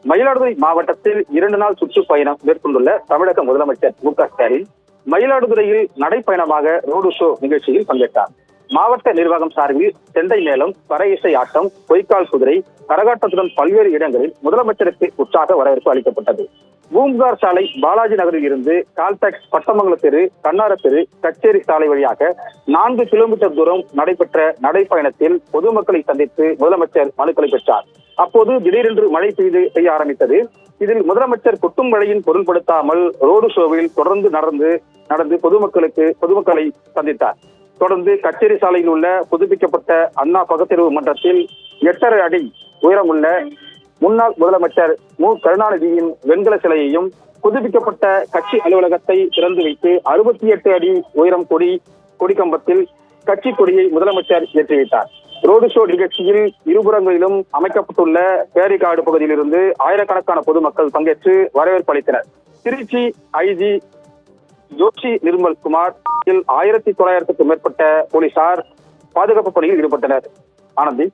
மயிலாடுதுறை மாவட்டத்தில் 2 நாள் சுற்றுப்பயணம் மேற்கொண்டுள்ள தமிழக முதலமைச்சர் மு.க.ஸ்டாலின் மயிலாடுதுறையில் நடைப்பயணமாக ரோடு ஷோ நிகழ்ச்சியில் பங்கேற்றார். மாவட்ட நிர்வாகம் சார்பில் செண்டை மேளம், பறை இசை ஆட்டம், பொய்க்கால் குதிரை, கரகாட்டத்துடன் பல்வேறு இடங்களில் முதலமைச்சருக்கு உற்சாக வரவேற்பு அளிக்கப்பட்டது. பூம்புகார் சாலை, பாலாஜி நகரில் இருந்து கால்டாக்ஸ், பட்டமங்கல தெரு, கண்ணார தெரு, கச்சேரி சாலை வழியாக 4 கிலோமீட்டர் தூரம் நடைபெற்ற நடைப்பயணத்தில் பொதுமக்களை சந்தித்து முதலமைச்சர் மனுக்களை பெற்றார். அப்போது திடீரென்று மழை பெய்ய ஆரம்பித்தது. இதில் முதலமைச்சர் கொட்டும் மழையின் பொருள்படுத்தாமல் ரோடு ஷோவில் தொடர்ந்து நடந்து பொதுமக்களை சந்தித்தார். தொடர்ந்து கச்சேரி சாலையில் உள்ள புதுப்பிக்கப்பட்ட அண்ணா பகுத்தறிவு மன்றத்தில் 8.5 அடி உயரமுள்ள முன்னாள் முதலமைச்சர் மு. கருணாநிதியின் வெண்கல சிலையையும், புதுப்பிக்கப்பட்ட கட்சி அலுவலகத்தை திறந்து வைத்து 68 அடி உயரம் கொடி கம்பத்தில் கட்சி கொடியை முதலமைச்சர் ஏற்றி வைத்தார். ரோடு ஷோ நிகழ்ச்சியில் இருபுறங்களிலும் அமைக்கப்பட்டுள்ள பேரிகாடு பகுதியிலிருந்து ஆயிரக்கணக்கான பொதுமக்கள் பங்கேற்று வரவேற்பு அளித்தனர். திருச்சி ஐஜி ஜோஷி நிர்மல் குமார் 1900க்கும் மேற்பட்ட போலீசார் பாதுகாப்பு பணியில் ஈடுபட்டனர். ஆனந்தி.